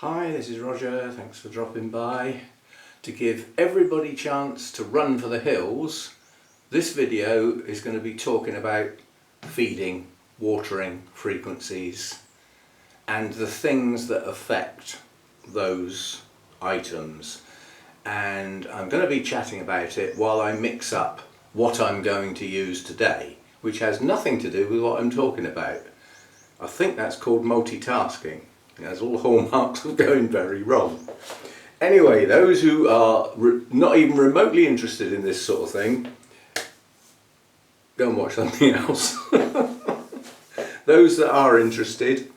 Hi, this is Roger, thanks for dropping by. To give everybody a chance to run for the hills, this video is going to be talking about feeding, watering frequencies and the things that affect those items. And I'm going to be chatting about it while I mix up what I'm going to use today, which has nothing to do with what I'm talking about. I think that's called multitasking. It has all hallmarks of going very wrong. Anyway, those who are not even remotely interested in this sort of thing, go and watch something else. Those that are interested,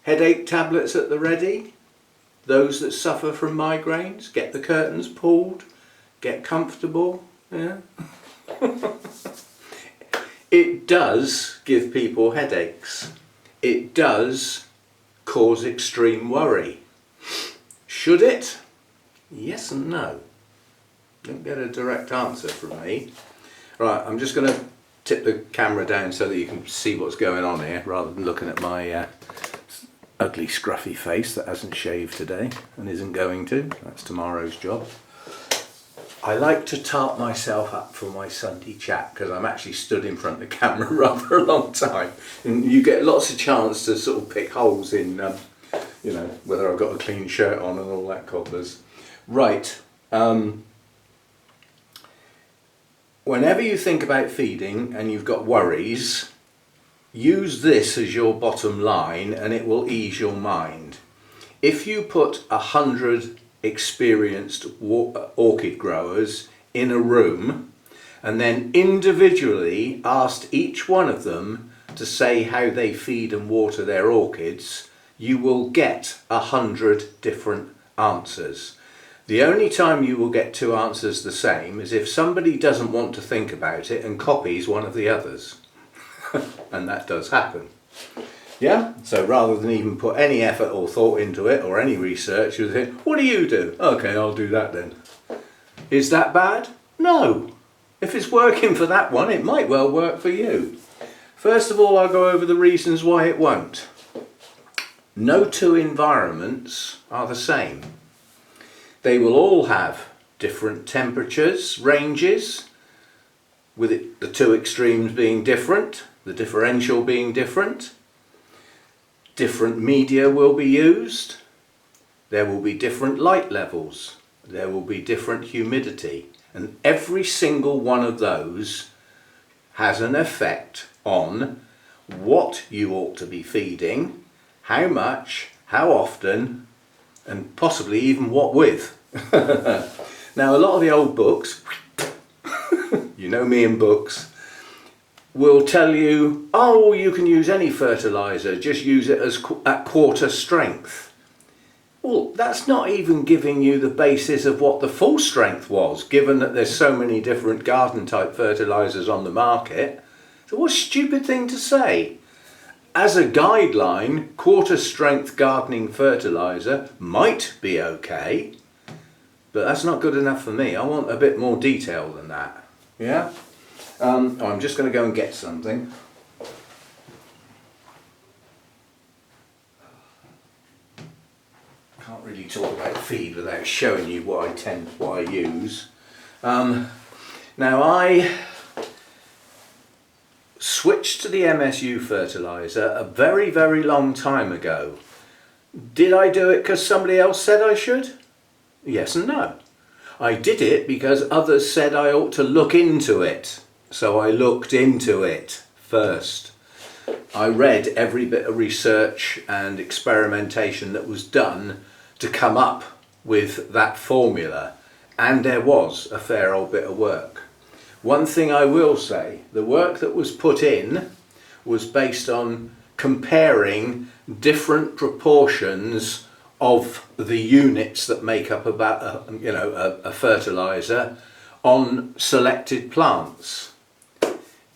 headache tablets at the ready. Those that suffer from migraines, get the curtains pulled, get comfortable. Yeah. It does give people headaches. It does cause extreme worry. Should it? Yes and no. Don't get a direct answer from me. Right, I'm just going to tip the camera down so that you can see what's going on here rather than looking at my ugly scruffy face that hasn't shaved today and isn't going to. That's tomorrow's job. I like to tart myself up for my Sunday chat because I'm actually stood in front of the camera rather a long time, and you get lots of chance to sort of pick holes in, you know, whether I've got a clean shirt on and all that cobblers. Right. Whenever you think about feeding and you've got worries, use this as your bottom line and it will ease your mind. If you put 100 experienced orchid growers in a room and then individually asked each one of them to say how they feed and water their orchids, you will get 100 different answers. The only time you will get two answers the same is if somebody doesn't want to think about it and copies one of the others. And that does happen. Yeah? So rather than even put any effort or thought into it or any research, you think, what do you do? Okay, I'll do that then. Is that bad? No. If it's working for that one, it might well work for you. First of all, I'll go over the reasons why it won't. No two environments are the same. They will all have different temperatures, ranges, with it, the two extremes being different, the differential being different. Different media will be used. There will be different light levels. There will be different humidity. And every single one of those has an effect on what you ought to be feeding, how much, how often, and possibly even what with. Now, a lot of the old books, you know me and books, will tell you, oh, you can use any fertiliser, just use it as at quarter strength. Well, that's not even giving you the basis of what the full strength was, given that there's so many different garden type fertilisers on the market. So what a stupid thing to say. As a guideline, quarter strength gardening fertiliser might be okay, but that's not good enough for me. I want a bit more detail than that. Yeah? I'm just going to go and get something. Can't really talk about feed without showing you what I use. Now I switched to the MSU fertiliser a very, very long time ago. Did I do it because somebody else said I should? Yes and no. I did it because others said I ought to look into it. So I looked into it first. I read every bit of research and experimentation that was done to come up with that formula, and there was a fair old bit of work. One thing I will say, the work that was put in was based on comparing different proportions of the units that make up about a fertiliser on selected plants.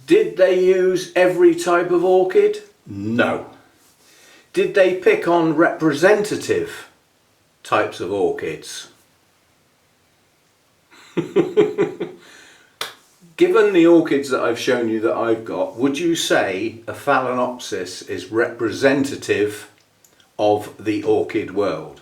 Did they use every type of orchid? No. Did they pick on representative types of orchids? Given the orchids that I've shown you that I've got, would you say a Phalaenopsis is representative of the orchid world?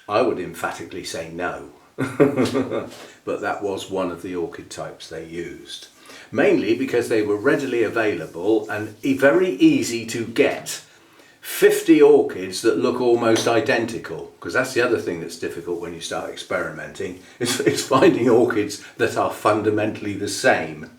I would emphatically say no. But that was one of the orchid types they used. Mainly because they were readily available and very easy to get. 50 orchids that look almost identical, because that's the other thing that's difficult when you start experimenting, is finding orchids that are fundamentally the same.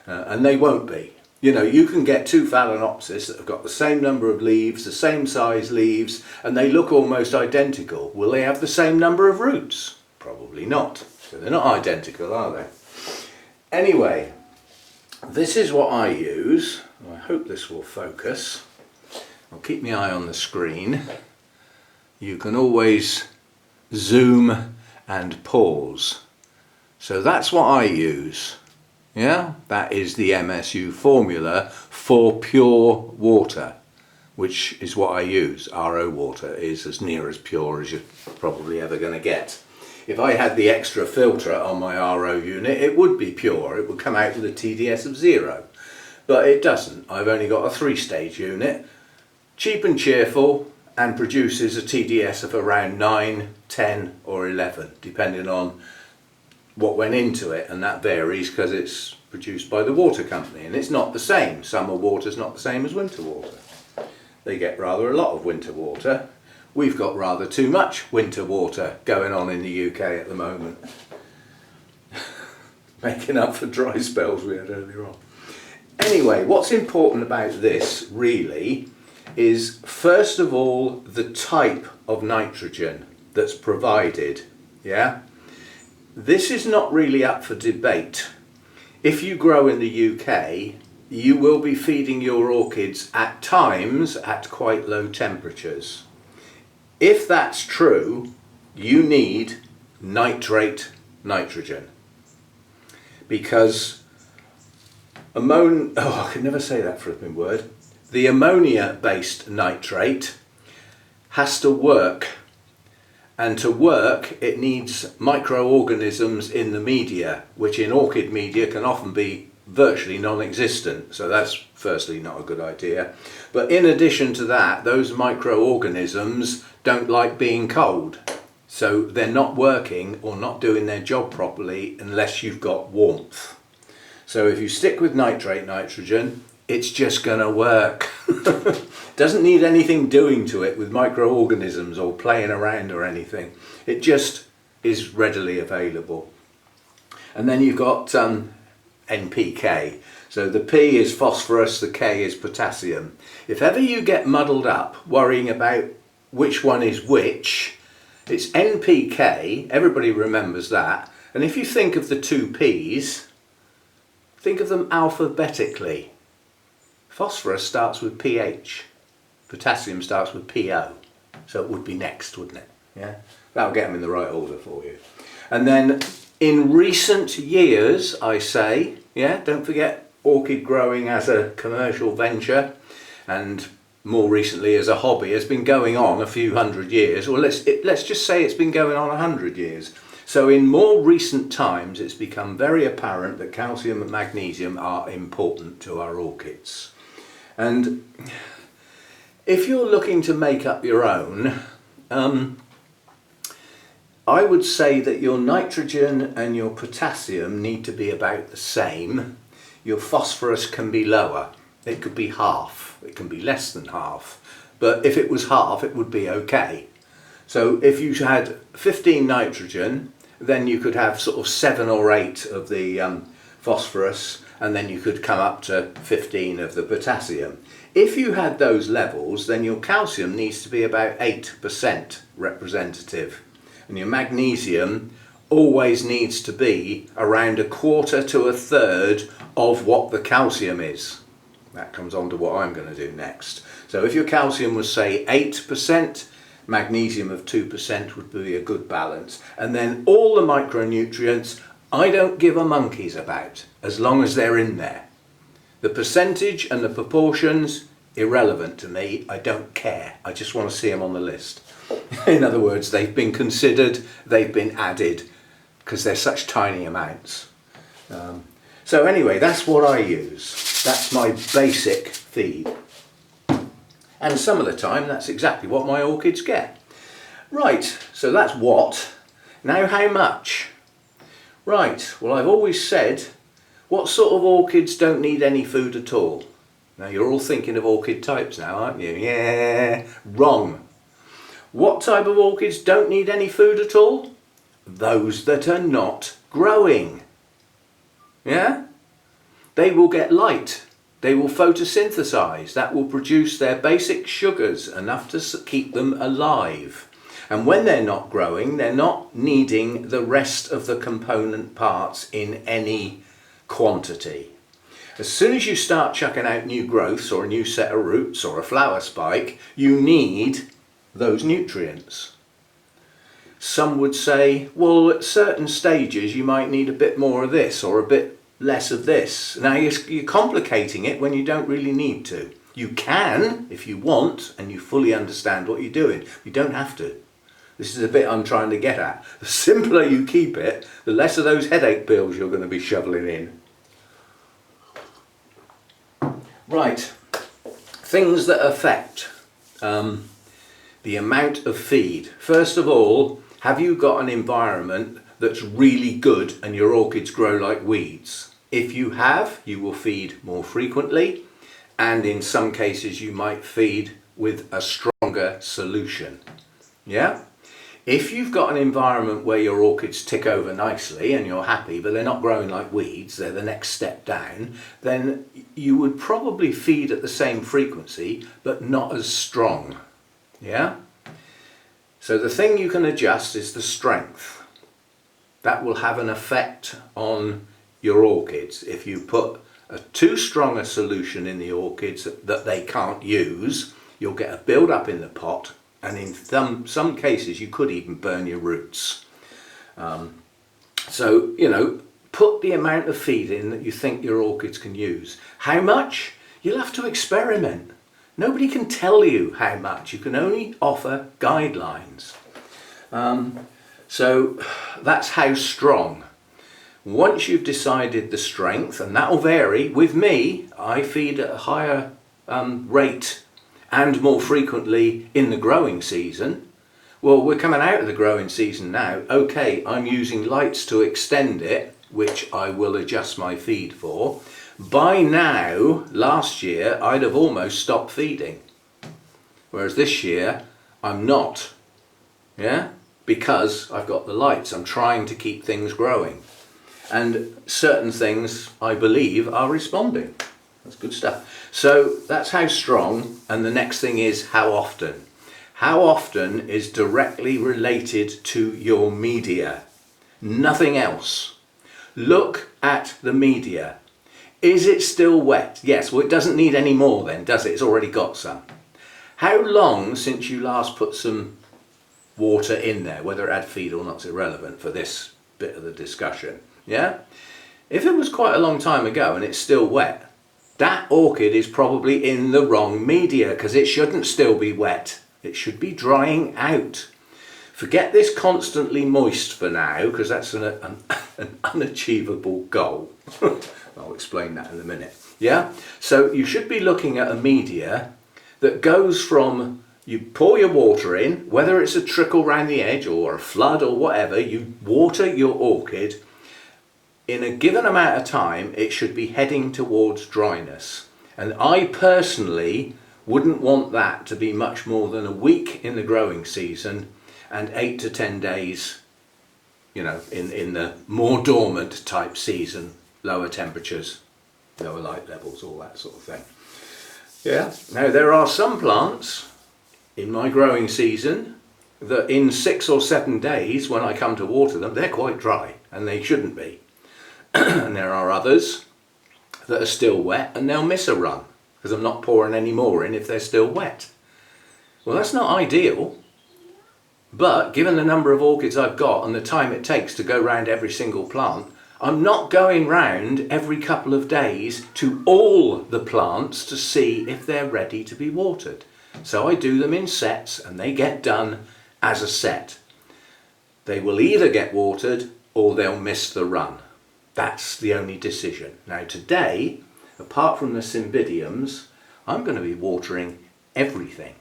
And they won't be. You know, you can get two Phalaenopsis that have got the same number of leaves, the same size leaves, and they look almost identical. Will they have the same number of roots? Probably not. So they're not identical, are they? Anyway, this is what I use. I hope this will focus. I'll keep my eye on the screen. You can always zoom and pause. So that's what I use. Yeah, that is the MSU formula for pure water, which is what I use. RO water is as near as pure as you're probably ever going to get. If I had the extra filter on my RO unit, it would be pure. It would come out with a TDS of 0. But it doesn't. I've only got a 3-stage unit. Cheap and cheerful, and produces a TDS of around 9, 10 or 11, depending on what went into it, and that varies because it's produced by the water company, and it's not the same. Summer water's not the same as winter water. They get rather a lot of winter water. We've got rather too much winter water going on in the UK at the moment. Making up for dry spells we had earlier on. Anyway, what's important about this really is first of all the type of nitrogen that's provided. Yeah? This is not really up for debate. If you grow in the UK, you will be feeding your orchids at times at quite low temperatures. If that's true, you need nitrate nitrogen, because I can never say that flipping word. The ammonia-based nitrate has to work, and to work it needs microorganisms in the media, which in orchid media can often be virtually non-existent, so that's firstly not a good idea. But in addition to that, those microorganisms don't like being cold, so they're not working or not doing their job properly unless you've got warmth. So if you stick with nitrate nitrogen, it's just going to work. Doesn't need anything doing to it with microorganisms or playing around or anything. It just is readily available. And then you've got NPK. So the P is phosphorus, the K is potassium. If ever you get muddled up worrying about which one is which, it's NPK, everybody remembers that. And if you think of the two P's, think of them alphabetically. Phosphorus starts with PH, potassium starts with PO, so it would be next, wouldn't it? Yeah, that'll get them in the right order for you. And then in recent years, I say, yeah, don't forget orchid growing as a commercial venture and more recently as a hobby has been going on a few hundred years, or let's just say it's been going on 100 years. So in more recent times it's become very apparent that calcium and magnesium are important to our orchids. And if you're looking to make up your own, I would say that your nitrogen and your potassium need to be about the same. Your phosphorus can be lower. It could be half. It can be less than half. But if it was half, it would be okay. So if you had 15 nitrogen, then you could have sort of 7 or 8 of the phosphorus, and then you could come up to 15 of the potassium. If you had those levels, then your calcium needs to be about 8% representative. And your magnesium always needs to be around 1/4 to 1/3 of what the calcium is. That comes on to what I'm going to do next. So if your calcium was, say, 8%, magnesium of 2% would be a good balance. And then all the micronutrients, I don't give a monkey's about, as long as they're in there. The percentage and the proportions, irrelevant to me. I don't care. I just want to see them on the list. In other words, they've been considered, they've been added, because they're such tiny amounts. So anyway, that's what I use. That's my basic feed. And some of the time, that's exactly what my orchids get. Right, so that's what. Now how much? Right, well I've always said, what sort of orchids don't need any food at all? Now you're all thinking of orchid types now, aren't you? Yeah, wrong. What type of orchids don't need any food at all? Those that are not growing. Yeah? They will get light. They will photosynthesize. That will produce their basic sugars, enough to keep them alive. And when they're not growing, they're not needing the rest of the component parts in any quantity. As soon as you start chucking out new growths or a new set of roots or a flower spike, you need those nutrients. Some would say, well, at certain stages you might need a bit more of this or a bit less of this. Now you're complicating it when you don't really need to. You can if you want and you fully understand what you're doing. You don't have to. This is a bit I'm trying to get at. The simpler you keep it, the less of those headache pills you're going to be shoveling in. Right, things that affect the amount of feed. First of all, have you got an environment that's really good and your orchids grow like weeds? If you have, you will feed more frequently, and in some cases you might feed with a stronger solution. Yeah? If you've got an environment where your orchids tick over nicely and you're happy, but they're not growing like weeds, they're the next step down, then you would probably feed at the same frequency, but not as strong. Yeah? So the thing you can adjust is the strength. That will have an effect on your orchids. If you put a too strong a solution in the orchids that they can't use, you'll get a build up in the pot, and in some cases you could even burn your roots. So, you know, put the amount of feed in that you think your orchids can use. How much? You'll have to experiment. Nobody can tell you how much. You can only offer guidelines. So that's how strong. Once you've decided the strength, and that will vary. With me, I feed at a higher rate and more frequently in the growing season. Well, we're coming out of the growing season now. Okay, I'm using lights to extend it, which I will adjust my feed for. By now, last year, I'd have almost stopped feeding. Whereas this year, I'm not. Yeah? Because I've got the lights. I'm trying to keep things growing. And certain things, I believe, are responding. That's good stuff. So that's how strong, and the next thing is how often. How often is directly related to your media. Nothing else. Look at the media. Is it still wet? Yes, well it doesn't need any more then, does it? It's already got some. How long since you last put some water in there? Whether it had feed or not is irrelevant for this bit of the discussion. Yeah? If it was quite a long time ago and it's still wet, that orchid is probably in the wrong media, because it shouldn't still be wet. It should be drying out. Forget this constantly moist for now, because that's an unachievable goal. I'll explain that in a minute. Yeah? So you should be looking at a media that goes from, you pour your water in, whether it's a trickle around the edge or a flood or whatever, you water your orchid. In a given amount of time, it should be heading towards dryness. And I personally wouldn't want that to be much more than a week in the growing season and 8 to 10 days, you know, in the more dormant type season, lower temperatures, lower light levels, all that sort of thing. Yeah. Now there are some plants in my growing season that in 6 or 7 days, when I come to water them, they're quite dry, and they shouldn't be. And there are others that are still wet and they'll miss a run because I'm not pouring any more in if they're still wet. Well, that's not ideal, but given the number of orchids I've got and the time it takes to go round every single plant, I'm not going round every couple of days to all the plants to see if they're ready to be watered. So I do them in sets and they get done as a set. They will either get watered or they'll miss the run. That's the only decision. Now today, apart from the cymbidiums, I'm going to be watering everything.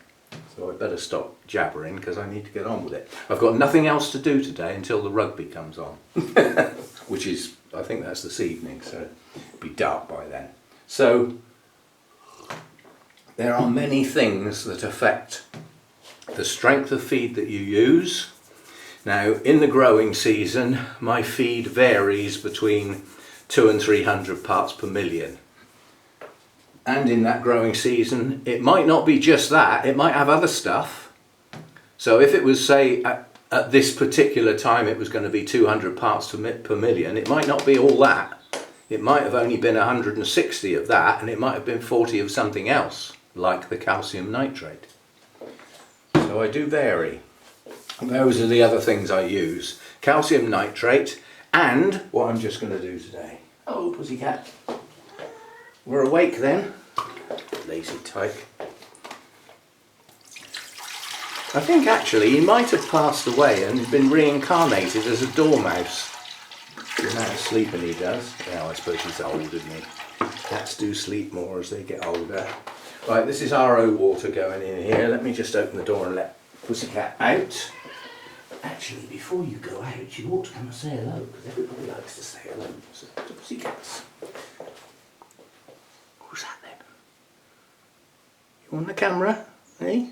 So I better stop jabbering because I need to get on with it. I've got nothing else to do today until the rugby comes on, which is, I think that's this evening, so it'll be dark by then. So there are many things that affect the strength of feed that you use. Now, in the growing season, my feed varies between 200 and 300 parts per million. And in that growing season, it might not be just that, it might have other stuff. So if it was, say, at this particular time it was going to be 200 parts per million, it might not be all that. It might have only been 160 of that, and it might have been 40 of something else, like the calcium nitrate. So I do vary. And those are the other things I use. Calcium nitrate, and what I'm just going to do today. Oh, pussycat. We're awake then. Lazy tyke. I think actually he might have passed away and been reincarnated as a dormouse. The amount of sleeping he does. Well, I suppose he's old, isn't he? Cats do sleep more as they get older. Right, this is RO water going in here. Let me just open the door and let Pussycat out. Actually, before you go out, you ought to come and say hello, because everybody likes to say hello to pussycats. Who's that then? You on the camera, eh?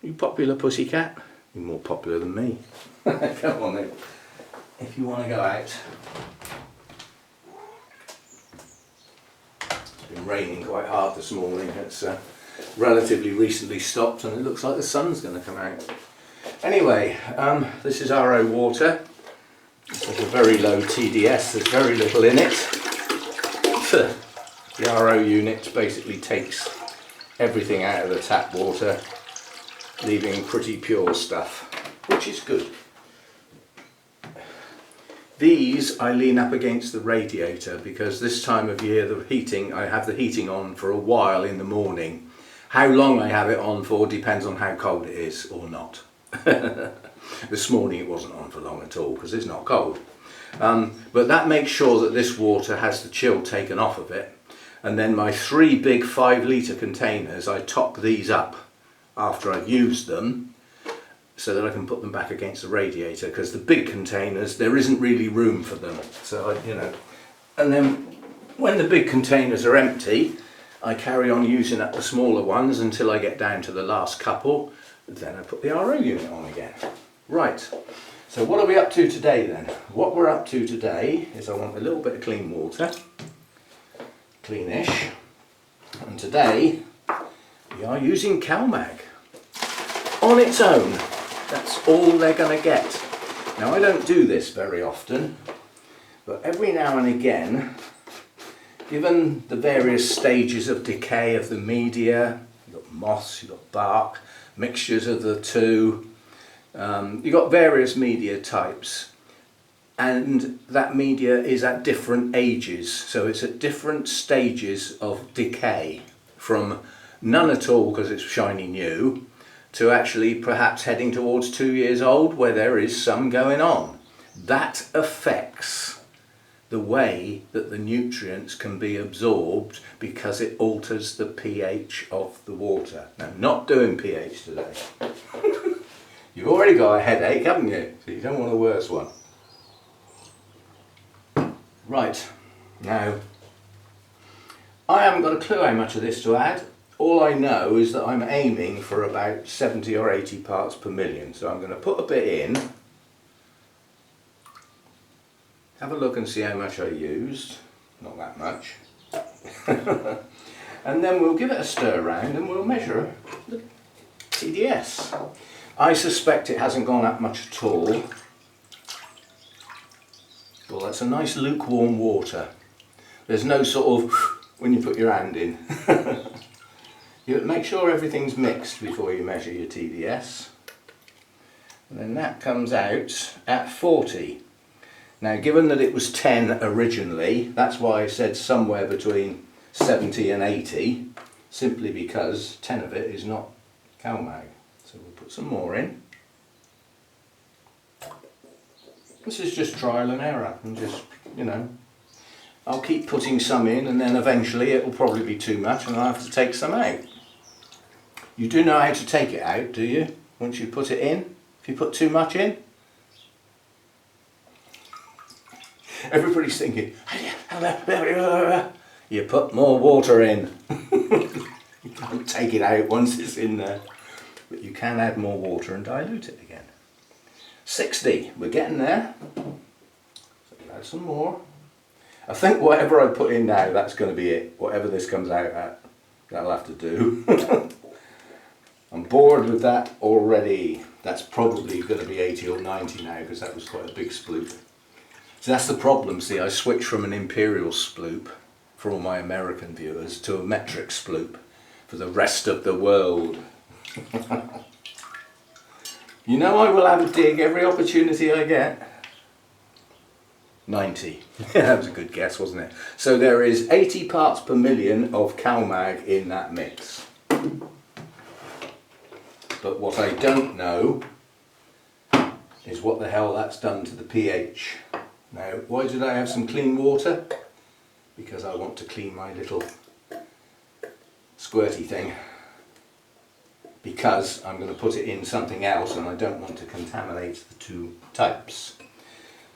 You popular pussycat? You're more popular than me. Come on then. If you want to go out. It's been raining quite hard this morning. It's relatively recently stopped and it looks like the sun's going to come out. Anyway, this is RO water. This has a very low TDS, there's very little in it. The RO unit basically takes everything out of the tap water, leaving pretty pure stuff, which is good. These I lean up against the radiator because this time of year I have the heating on for a while in the morning. How long I have it on for depends on how cold it is or not. This morning it wasn't on for long at all because it's not cold. But that makes sure that this water has the chill taken off of it. And then my 3 big 5-litre containers, I top these up after I've used them so that I can put them back against the radiator, because the big containers, there isn't really room for them. So, and then when the big containers are empty, I carry on using up the smaller ones until I get down to the last couple. Then I put the RO unit on again. Right, so what are we up to today then? What we're up to today is I want a little bit of clean water. Cleanish. And today we are using CalMag. On its own. That's all they're going to get. Now I don't do this very often, but every now and again, given the various stages of decay of the media, you've got moss, you've got bark, mixtures of the two, you've got various media types, and that media is at different ages, so it's at different stages of decay, from none at all because it's shiny new, to actually perhaps heading towards 2 years old where there is some going on. That affects the way that the nutrients can be absorbed because it alters the pH of the water. Now, not doing pH today. You've already got a headache, haven't you? So you don't want a worse one. Right, now, I haven't got a clue how much of this to add. All I know is that I'm aiming for about 70 or 80 parts per million. So I'm going to put a bit in, have a look and see how much I used. Not that much. And then we'll give it a stir around and we'll measure the TDS. I suspect it hasn't gone up much at all. Well, that's a nice lukewarm water. There's no sort of when you put your hand in. You make sure everything's mixed before you measure your TDS. And then that comes out at 40. Now, given that it was 10 originally, that's why I said somewhere between 70 and 80, simply because 10 of it is not CalMag. So we'll put some more in. This is just trial and error, and just, I'll keep putting some in and then eventually it will probably be too much and I'll have to take some out. You do know how to take it out, do you? Once you put it in? If you put too much in? Everybody's thinking, you put more water in. You can't take it out once it's in there. But you can add more water and dilute it again. 60, we're getting there. So add some more. I think whatever I put in now, that's going to be it. Whatever this comes out at, that'll have to do. I'm bored with that already. That's probably going to be 80 or 90 now because that was quite a big sploop. So that's the problem, see, I switched from an imperial sploop for all my American viewers to a metric sploop for the rest of the world. You know I will have a dig every opportunity I get. 90. That was a good guess, wasn't it? So there is 80 parts per million of CalMag in that mix. But what I don't know is what the hell that's done to the pH. Now, why did I have some clean water? Because I want to clean my little squirty thing. Because I'm going to put it in something else and I don't want to contaminate the two types.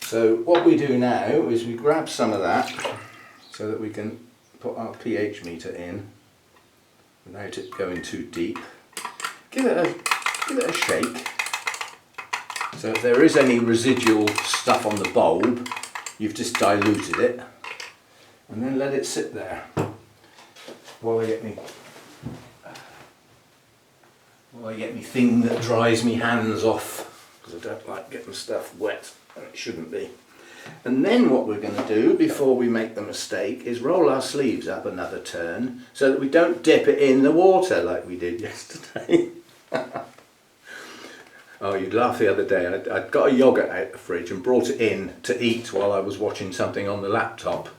So what we do now is we grab some of that so that we can put our pH meter in without it going too deep. Give it a shake. So if there is any residual stuff on the bulb, you've just diluted it. And then let it sit there while I get me thing that dries me hands off, because I don't like getting stuff wet and it shouldn't be. And then what we're going to do before we make the mistake is roll our sleeves up another turn so that we don't dip it in the water like we did yesterday. Oh, you'd laugh the other day. I'd got a yoghurt out the fridge and brought it in to eat while I was watching something on the laptop.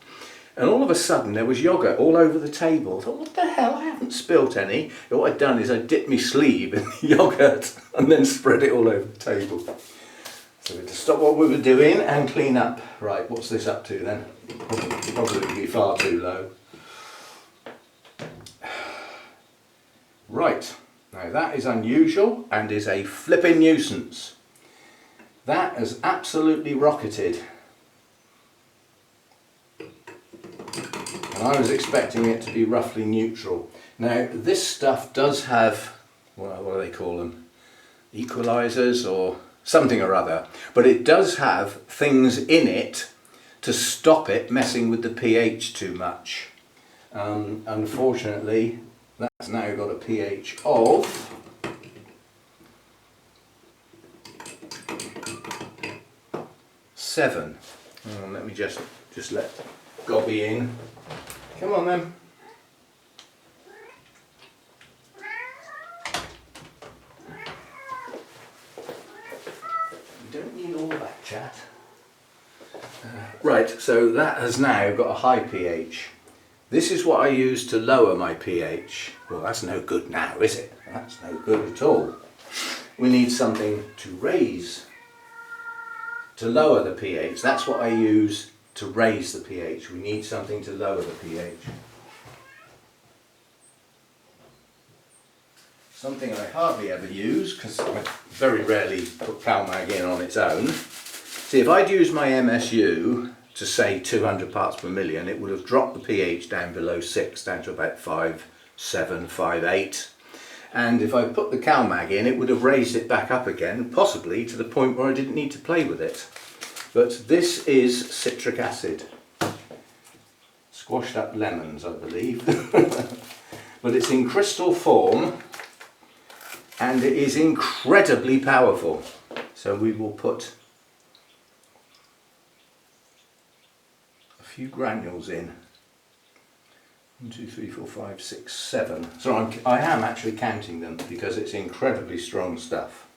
And all of a sudden there was yoghurt all over the table. I thought, what the hell, I haven't spilt any. And what I'd done is I dipped my sleeve in the yoghurt and then spread it all over the table. So we had to stop what we were doing and clean up. Right, what's this up to then? Probably be far too low. Right, now that is unusual and is a flipping nuisance. That has absolutely rocketed. And I was expecting it to be roughly neutral. Now this stuff does have, what do they call them? Equalizers or something or other. But it does have things in it to stop it messing with the pH too much. Unfortunately, that's now got a pH of 7. Hang on, let me just let Gobby in. Come on then. You don't need all that chat. Right, so that has now got a high pH. This is what I use to lower my pH. Well, that's no good now, is it? That's no good at all. We need something to raise, to lower the pH. That's what I use to raise the pH. We need something to lower the pH. Something I hardly ever use because I very rarely put CalMag in on its own. See, if I'd used my MSU to say 200 parts per million, it would have dropped the pH down below 6, down to about 5, 7, 5, 8. And if I put the CalMag in, it would have raised it back up again, possibly to the point where I didn't need to play with it. But this is citric acid. Squashed up lemons, I believe. But it's in crystal form and it is incredibly powerful. So we will put a few granules in. 1, 2, 3, 4, 5, 6, 7. So I am actually counting them because it's incredibly strong stuff.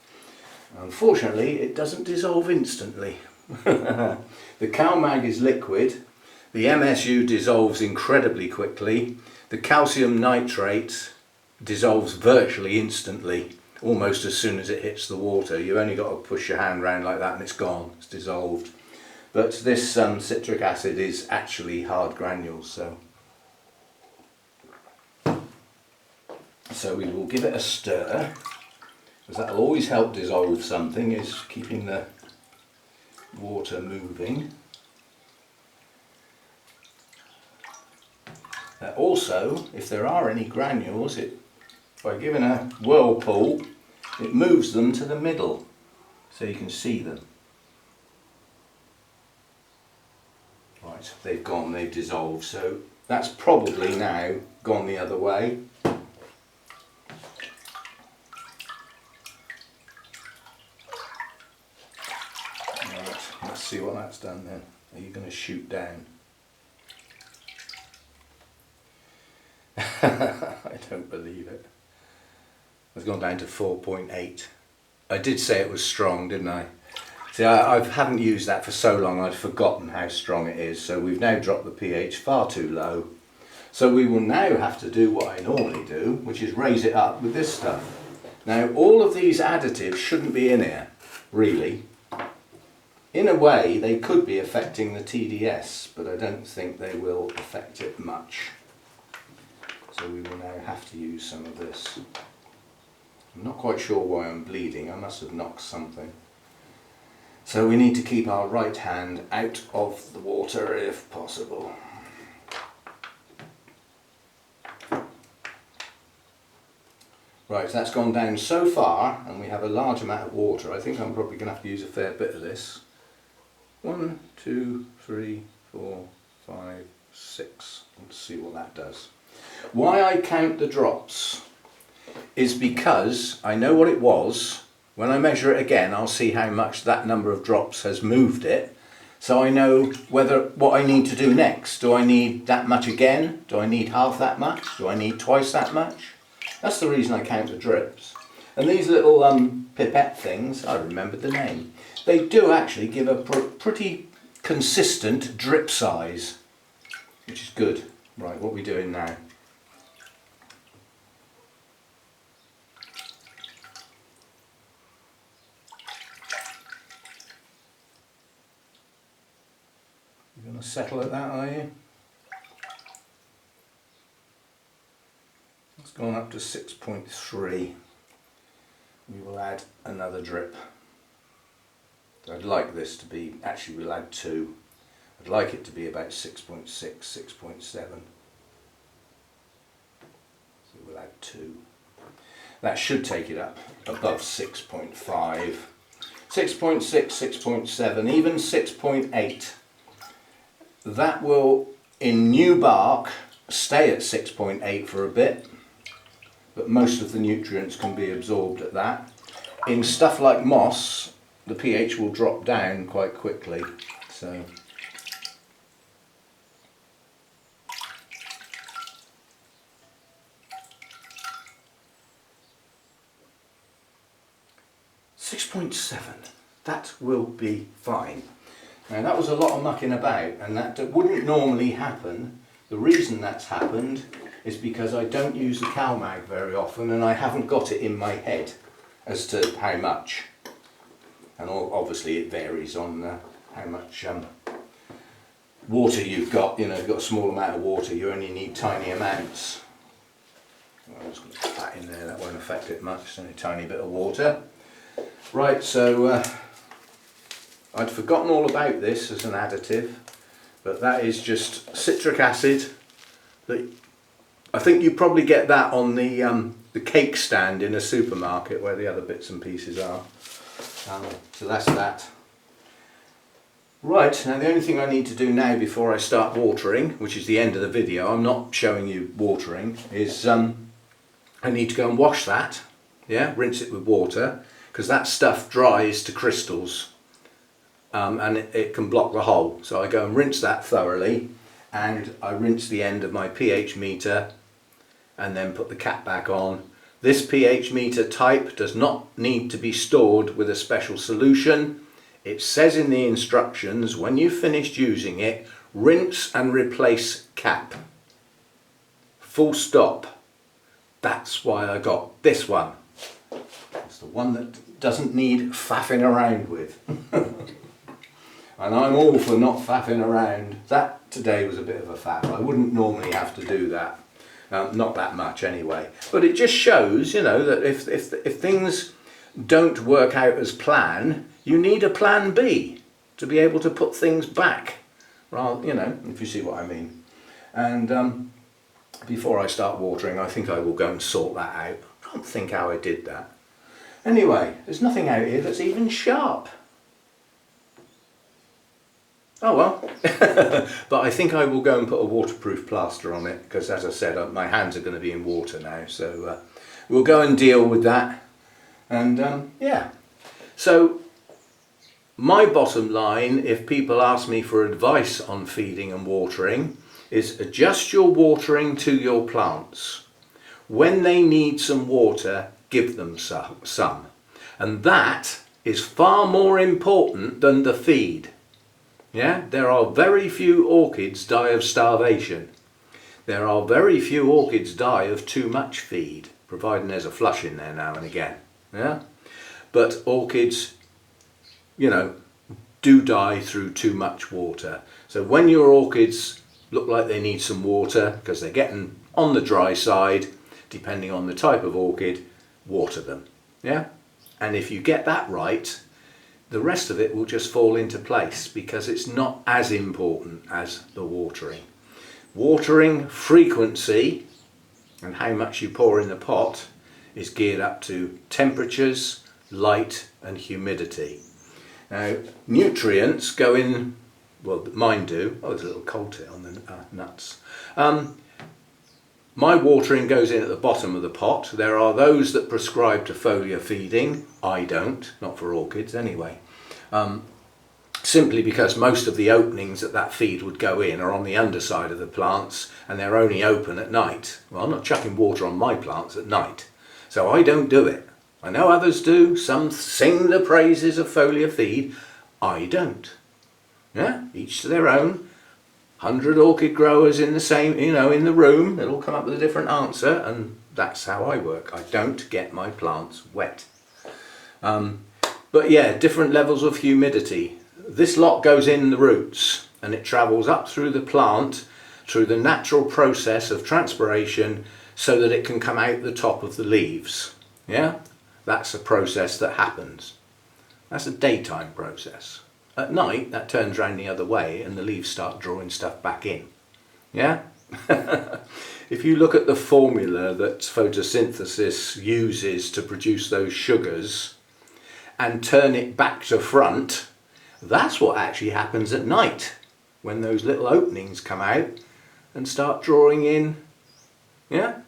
Unfortunately, it doesn't dissolve instantly. The CalMag is liquid, the MSU dissolves incredibly quickly, the calcium nitrate dissolves virtually instantly, almost as soon as it hits the water. You've only got to push your hand around like that and it's gone, it's dissolved. But this citric acid is actually hard granules, so so we will give it a stir, because that will always help dissolve something, is keeping the water moving. Also, if there are any granules, by giving a whirlpool, it moves them to the middle so you can see them. Right, they've gone, they've dissolved, so that's probably now gone the other way. Right, let's see what that's done then. Are you going to shoot down? I don't believe it. It's gone down to 4.8. I did say it was strong, didn't I? See, I haven't used that for so long I'd forgotten how strong it is, so we've now dropped the pH far too low. So we will now have to do what I normally do, which is raise it up with this stuff. Now all of these additives shouldn't be in here, really. In a way they could be affecting the TDS, but I don't think they will affect it much. So we will now have to use some of this. I'm not quite sure why I'm bleeding, I must have knocked something. So we need to keep our right hand out of the water if possible. Right, that's gone down so far and we have a large amount of water. I think I'm probably going to have to use a fair bit of this. 1, 2, 3, 4, 5, 6. Let's see what that does. Why I count the drops is because I know what it was. When I measure it again, I'll see how much that number of drops has moved it. So I know what I need to do next. Do I need that much again? Do I need half that much? Do I need twice that much? That's the reason I count the drips. And these little pipette things, I remembered the name, they do actually give a pretty consistent drip size, which is good. Right, what are we doing now? You're going to settle at that, are you? It's gone up to 6.3. We will add another drip. I'd like this to be, actually we'll add 2. I'd like it to be about 6.6, 6.7. So we'll add 2. That should take it up above 6.5. 6.6, 6.7, even 6.8. That will, in new bark, stay at 6.8 for a bit, but most of the nutrients can be absorbed at that. In stuff like moss, the pH will drop down quite quickly. So 6.7, that will be fine. Now that was a lot of mucking about, and that wouldn't normally happen. The reason that's happened is because I don't use the CalMag very often and I haven't got it in my head as to how much. And obviously it varies on how much water you've got. You know, if you've got a small amount of water, you only need tiny amounts. I'm just going to put that in there, that won't affect it much, it's only a tiny bit of water. Right, so I'd forgotten all about this as an additive, but that is just citric acid. I think you probably get that on the cake stand in a supermarket where the other bits and pieces are. So that's that. Right, now the only thing I need to do now before I start watering, which is the end of the video, I'm not showing you watering, is I need to go and wash that, yeah, rinse it with water, because that stuff dries to crystals and it can block the hole. So I go and rinse that thoroughly, and I rinse the end of my pH meter and then put the cap back on. This pH meter type does not need to be stored with a special solution. It says in the instructions, when you've finished using it, rinse and replace cap. Full stop. That's why I got this one. It's the one that doesn't need faffing around with. And I'm all for not faffing around. That today was a bit of a faff. I wouldn't normally have to do that. Not that much anyway. But it just shows, you know, that if things don't work out as planned, you need a plan B to be able to put things back. Well, you know, if you see what I mean. And before I start watering, I think I will go and sort that out. I can't think how I did that. Anyway, there's nothing out here that's even sharp. Oh well. But I think I will go and put a waterproof plaster on it, because as I said, my hands are going to be in water now, so we'll go and deal with that. And yeah, so my bottom line, if people ask me for advice on feeding and watering, is adjust your watering to your plants. When they need some water, give them some. And that is far more important than the feed. Yeah, there are very few orchids die of starvation. There are very few orchids die of too much feed, providing there's a flush in there now and again. Yeah, but orchids, you know, do die through too much water. So when your orchids look like they need some water because they're getting on the dry side, depending on the type of orchid, water them. Yeah, and if you get that right, the rest of it will just fall into place, because it's not as important as the watering. Watering frequency and how much you pour in the pot is geared up to temperatures, light and humidity. Now, nutrients go in, well, mine do. Oh, there's a little cold tit on the nuts. My watering goes in at the bottom of the pot. There are those that prescribe to foliar feeding. I don't, not for orchids anyway. Simply because most of the openings that feed would go in are on the underside of the plants, and they're only open at night. Well, I'm not chucking water on my plants at night, so I don't do it. I know others do. Some sing the praises of foliar feed. I don't. Yeah, each to their own. 100 orchid growers in the same, you know, in the room, they'll come up with a different answer, and that's how I work. I don't get my plants wet. But yeah, different levels of humidity. This lot goes in the roots, and it travels up through the plant through the natural process of transpiration, so that it can come out the top of the leaves. Yeah, that's a process that happens. That's a daytime process. At night, that turns around the other way and the leaves start drawing stuff back in. Yeah? If you look at the formula that photosynthesis uses to produce those sugars and turn it back to front, that's what actually happens at night, when those little openings come out and start drawing in, yeah,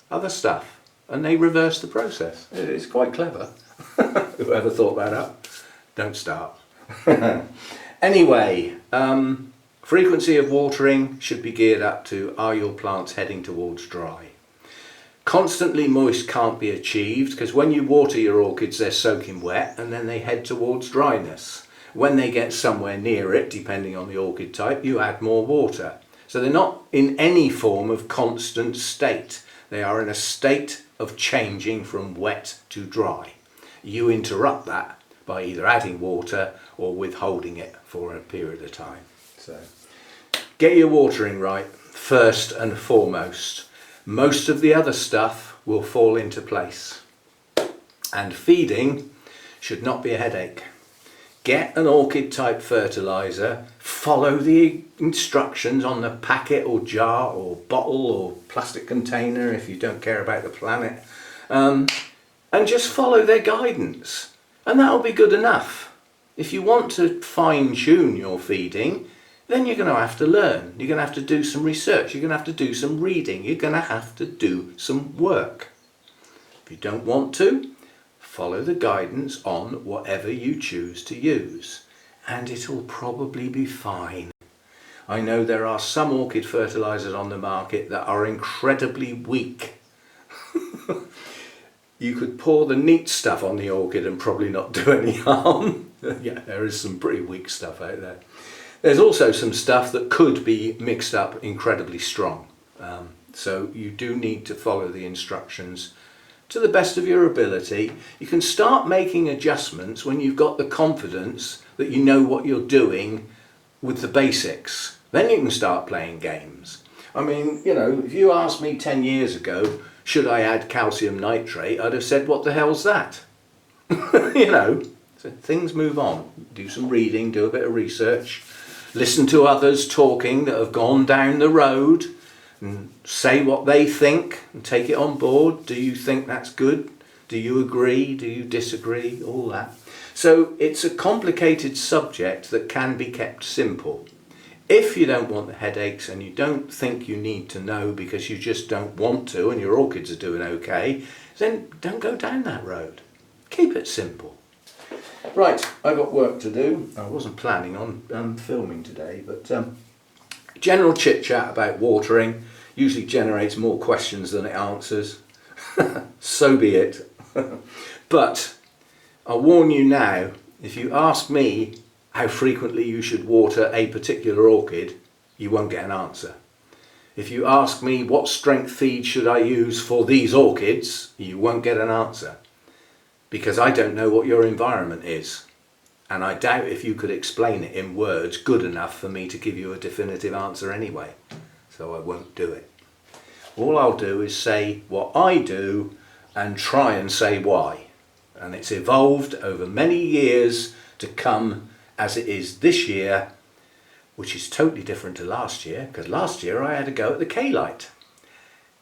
other stuff. And they reverse the process. It's quite clever. Whoever thought that up? Don't start. Anyway, frequency of watering should be geared up to, are your plants heading towards dry? Constantly moist can't be achieved, because when you water your orchids they're soaking wet and then they head towards dryness. When they get somewhere near it, depending on the orchid type, you add more water. So they're not in any form of constant state. They are in a state of changing from wet to dry. You interrupt that by either adding water or withholding it for a period of time. So get your watering right first and foremost. Most of the other stuff will fall into place. And feeding should not be a headache. Get an orchid type fertilizer, follow the instructions on the packet or jar or bottle or plastic container if you don't care about the planet, and just follow their guidance. And that'll be good enough. If you want to fine tune your feeding, then you're going to have to learn. You're going to have to do some research. You're going to have to do some reading. You're going to have to do some work. If you don't want to, follow the guidance on whatever you choose to use, and it'll probably be fine. I know there are some orchid fertilizers on the market that are incredibly weak. You could pour the neat stuff on the orchid and probably not do any harm. Yeah, there is some pretty weak stuff out there. There's also some stuff that could be mixed up incredibly strong. So you do need to follow the instructions to the best of your ability. You can start making adjustments when you've got the confidence that you know what you're doing with the basics. Then you can start playing games. I mean, you know, if you asked me 10 years ago, should I add calcium nitrate, I'd have said, what the hell's that? You know, so things move on. Do some reading, do a bit of research, listen to others talking that have gone down the road and say what they think and take it on board. Do you think that's good? Do you agree? Do you disagree? All that. So it's a complicated subject that can be kept simple. If you don't want the headaches and you don't think you need to know because you just don't want to and your orchids are doing okay, then don't go down that road. Keep it simple. Right, I've got work to do. I wasn't planning on filming today, but general chit chat about watering usually generates more questions than it answers. So be it. But I'll warn you now, if you ask me how frequently you should water a particular orchid, you won't get an answer. If you ask me what strength feed should I use for these orchids, you won't get an answer. Because I don't know what your environment is. And I doubt if you could explain it in words good enough for me to give you a definitive answer anyway. So I won't do it. All I'll do is say what I do and try and say why. And it's evolved over many years to come as it is this year, which is totally different to last year, because last year I had a go at the K-light.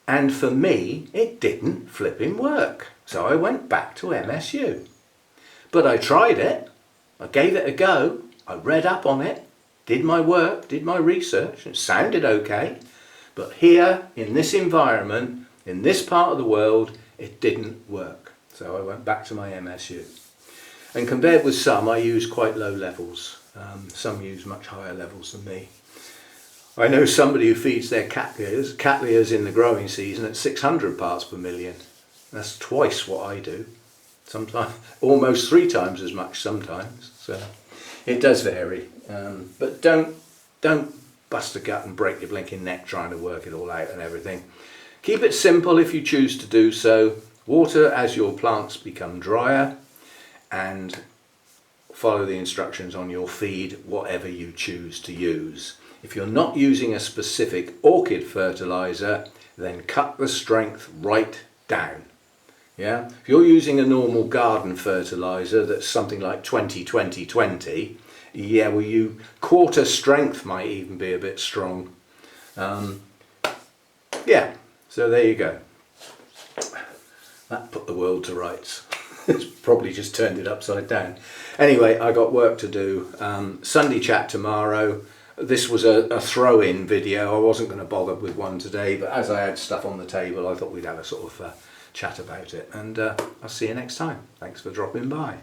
And for me, it didn't flipping work. So I went back to MSU. But I tried it, I gave it a go, I read up on it, did my work, did my research, it sounded okay. But here, in this environment, in this part of the world, it didn't work. So I went back to my MSU. And compared with some, I use quite low levels. Some use much higher levels than me. I know somebody who feeds their cattleyas in the growing season at 600 parts per million. That's twice what I do. Sometimes, almost 3 times as much sometimes. So it does vary. But don't bust a gut and break your blinking neck trying to work it all out and everything. Keep it simple if you choose to do so. Water as your plants become drier, and follow the instructions on your feed, whatever you choose to use. If you're not using a specific orchid fertilizer, then cut the strength right down. Yeah? If you're using a normal garden fertilizer that's something like 20-20-20, yeah, well, you quarter strength might even be a bit strong. Yeah, so there you go. That put the world to rights. It's probably just turned it upside down. Anyway, I got work to do. Sunday chat tomorrow. This was a throw-in video. I wasn't going to bother with one today, but as I had stuff on the table, I thought we'd have a sort of chat about it. And I'll see you next time. Thanks for dropping by.